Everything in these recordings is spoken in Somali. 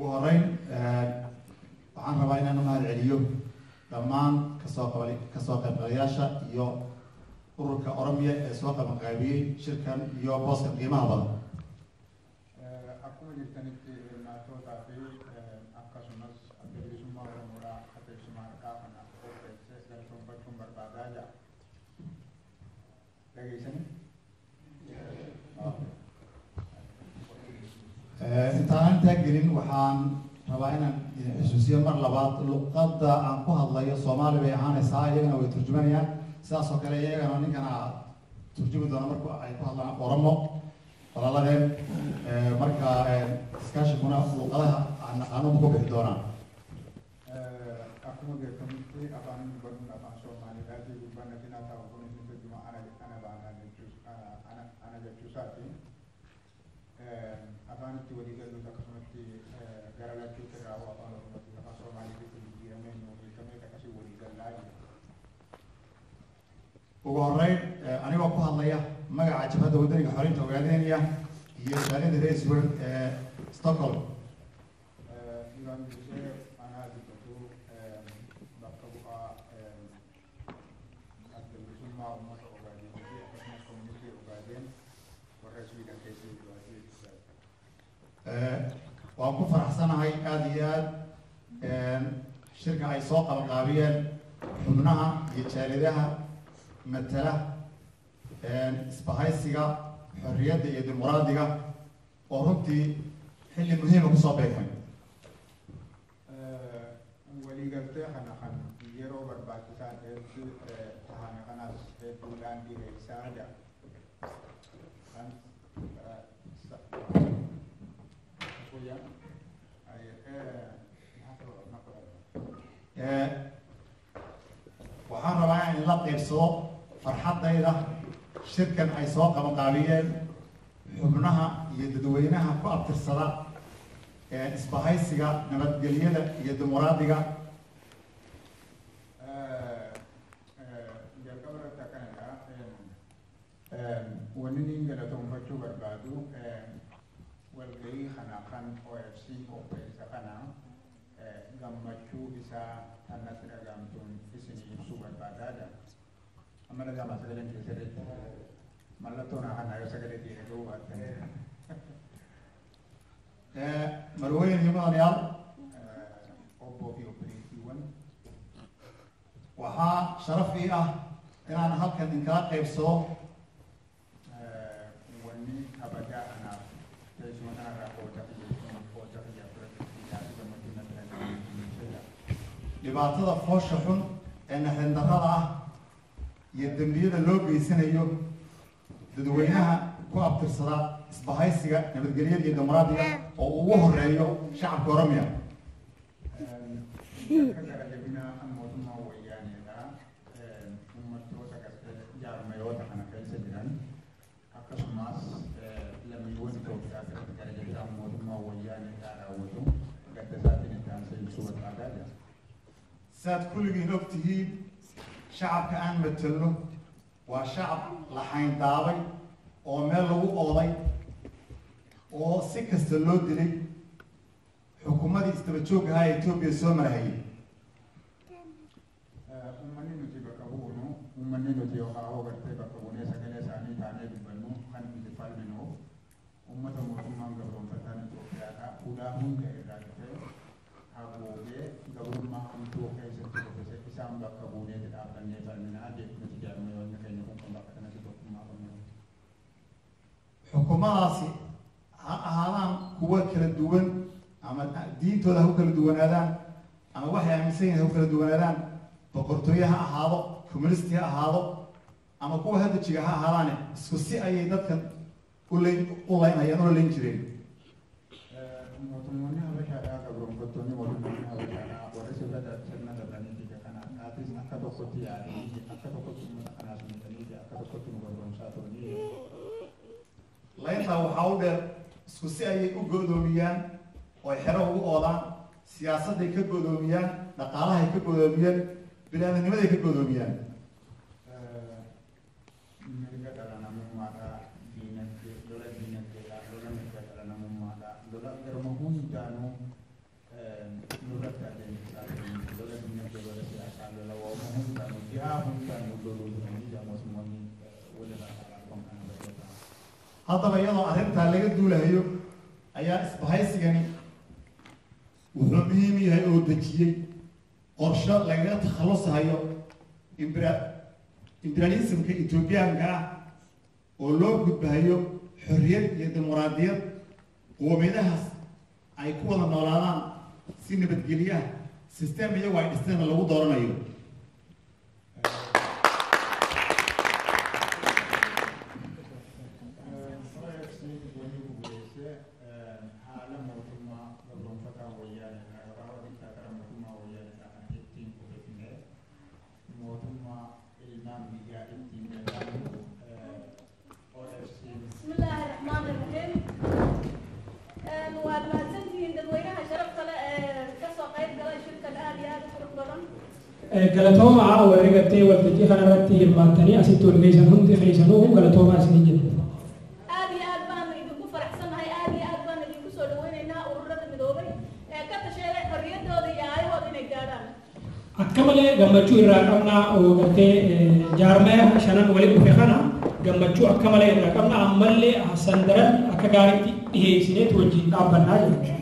ugu horeyn waxaan rabaa inaan u mahad celiyo dhammaan kasoo qaybgalayaasha iyo ururka Oromiya ee soo qabanqaabiyey shirkan iyo booskan qiimaha badan. Akkuma jirtanitti naatota fi akkasumas bilisummaa Oromoodhaa qabeessummaa harkaa kana qopheessee galatoonfachuun barbaadaa jira. Dhageessanii? Intaan gelin waxaan rabaa inaan xusuusiyo mar labaad luqadda aan ku hadlayo Soomaali bay ahaanaysaa, iyagana way turjumanayaan. sidaas oo kale iyagana ninkana turjumi doona marka ay ku hadlaan Oromo walaaladeen marka iskaashiguna luqadaha aan naqaano ku bixi doonaan. Akkuma beekamutti afaan dubbannu afaan Soomaaliidhaati dubbanna dinaa ta'u kun inni turjuma ana jechuusaati. Afaan itti walii galuutu akkasumatti gara lachuutti irraa afaan Oromootti afaan Soomaaliitti jijjiiramee nu beekamee akkasii walii galaa jira. ugu horeyn anigoo ku hadlaya magaca jabhadda wadaniga xoreynta Ogaadeniya iyo shaqada reeswar Stockholm. waan ku faraxsanahay aad iyo aad shirka ay soo qabanqaabiyeen xubnaha iyo jaaladaha matala isbahaysiga xorriyadda iyo dimuqraadiga oo runtii xilli muhiima kusoo beegmay. waliigaltee kana kan yeroo barbaachisaa dheerti tahane kanas hedduudhaan dhiheessaa jira. waxaan rabaa in la qaybsado farxaddayda shirkan ay soo qabanqaabiyeen xubnaha iyo dadweynaha ku abtirsada isbahaysiga nabadgelyada iyo dimuqraadiga. jalqabarata kanadha wanni nin galatoonfachuu barbaadu walgahii kana kan OFC qopheessa kana gammachuu isaa kanatti dhagaamtuun isinii ibsuu barbaadaadha. amma dhagaamaa sagaleen keessatti mallattoon hakanaa yoo sagalee dhiire ga'uu baatte. marwooyin iyo mudanayaal obboo fi obboleettiiwwan waxaa sharaf ii ah inaan halkan inkala qaybsado wanni kabajaa kanaaf teessuma kanarraa qooda fiyyaa dhibaatada foosha xun ee naxdin darrada ah iyo dembiyada loo geysanayo dadweynaha ku abtirsada isbahaysiga nabadgelyada iyo dimuqraadiga oo ugu horeeyo shacabka Oromiya. mootummaa wayyaaneedha uummattoota jaarmayoota kana keessa jiran akkasumas lammiiwwan Itoophiyaa keessatti garagaraa mootummaa wayyaaneedhaa raawwatu gadda isaatiin itti aansee ibsuu barbaadaa jira. saad kulligiin og tihiin shacabka aan matelno waa shacab la xayndaabay oo meel lagu ooday oo si kasta loo dilay xukuumadii isdaba joogga ahaa ee Itoobiya soo marahayay. uummanni nuti bakka bu'unu uummanni nuti yoo gartee bakka buunee sagalee isaanii taanee dubbannu kan itti falminu uummata mootummaan gabroonfataan Itoophiyaadha fuudhaa hunda irraa dhufee haguugee gabrummaa hamtuu keessatti dhufese isaan bakka buunee dhaabbannee falminaa nuti jaarmayoonni keenya kun bakka kanatti tokkummaa qabnu. xukuumadaasi ha ahaadaan kuwa kala duwan ama diintooda ha u kala duwanaadaan ama waxay aaminsan yihiin ha u kala duwanaadaan, boqortooye ha ahaado, communisti ha ahaado ama kuwa hadda jiga ha ahaadaane isku si ayay dadkan u laynayaan una layn jireen. mootummoonni habashaadhaa gabroonfattoonni mootummoonni habashaadhaa warra sirna darbanii kana dhaatis akka tokkotti yaadanii akka tokkotti uummata kanaas miidhanii akka tokkotti nu barbaamsaa turanii. layntaa waxaa u dheer isku si ayay u go'doomiyaan oo xero ugu oodaan, siyaasadday ka go'doomiyaan, dhaqaalahay ka go'doomiyaan, bini'aadamnimaday ka go'doomiyaan. mirga dhala namummaadhaa lola diinagdeedhaa lola mirga dhala namummaadhaa lola garma hundaanuu هذا بيضا أنت اللي قدوا له يو أيا هاي سجني وحميمي هاي أودتشي قرشة لقينا تخلص هايو إمبرياليزم كإثيوبيا كا ولو بهايو حرية الديمقراطية ومنها أي قوة نوران سين بتجليها سيستم يجوا يستلم اللي دورنا يو galatooma ah wareegatay waltajii khayrati hilmaantani asitu wargeysan runtii xiisanuhu galatooma isnin jira aad iyo aad baan idinku faraxsanahay aad iyo aad baan idinku soo dhaweynaynaa ururada midoobay ee ka tashaday xorriyadooda iyo aayahooda inay gaadhaan akkamalee gammachuu irraa qabnaa oo gartee jaarmee shanan wali dhufe kana gammachuu akkamalee irraa qabna ammallee hasan daran akka gaariitti dhiheessineet wajjin dhaabbannaa jechuudha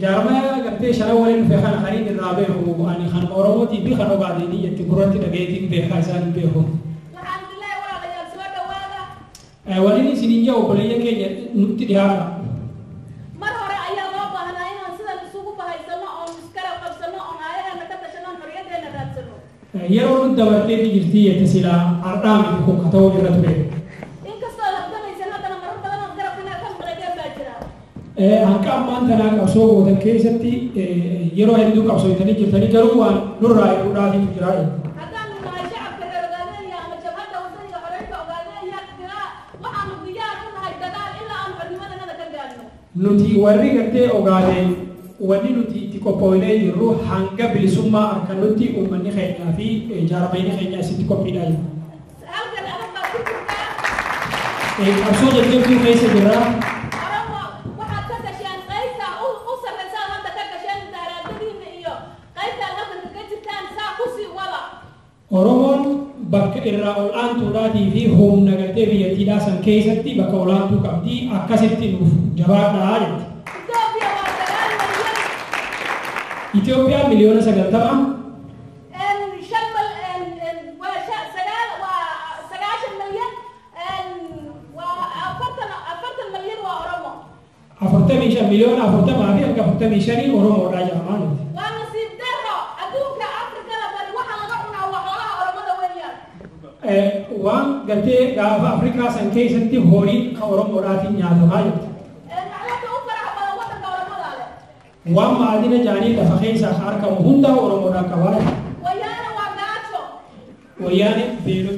jaarmee gartee shana waliin dhufe kana khaniin irraa beeku ani kan oromootii fi kan ogaadeenii jetti gurratti dhageetiin beekaa isaan beeku waliin isinin jaa obboleeyyan keenya nutti dhiyaata mar hore ayaa loo baahnaa inaan sidan isugu bahaysano oon iskala qabsano oon aayahana ka tashano xorriyadeena raadsano yeroo nu dabartee jirtii yette silaa ardhaami kun ka ta'uu irra ture inkastoo habdanaysan haddana marar badan oo garabkana ka maqladeen baa jira hanka ammaan tanaa qabsoo gootan keessatti yeroo hedduu qabsooytanii jirtanii garuu waan nurraa hidhuudhaatiitu jira haddaan nahay shacabka reer Ogaadeniya ama jabhadda wadaniga xoreynta Ogaadeniya jira waxaanu diyaar u nahay dagaal ilaa aan xornimadana ka gaadhno nuti warri gartee ogaadeen wanni nuti itti qophoonee jirru hanga bilisummaa harkanutti uummanni keenyaa fi jaarmayni keenya asitti qophiidhaa jiru. halkan adag baa ku jirtaa qabsoo jajjabduu keessa jirra Oromoon bakka irraa ol'aantuudhaatii fi humna gartee biyyattiidhaa san keessatti bakka ol'aantuu qabdi akkasitti nuuf jabaadhaa jetti. Itoophiyaan miliyoona 90 45 miliyoona 40 fi hanga 45 Oromoodhaa jedhamaa nuti. waan gartee gaafa Afrikaa san keessatti horiin kan Oromoodhaatiin nyaatamaa jirti. Waan maadina jaanii lafa keessaa harkamu hunda Oromoodhaan qabaa jirti. Wayyaane beeloo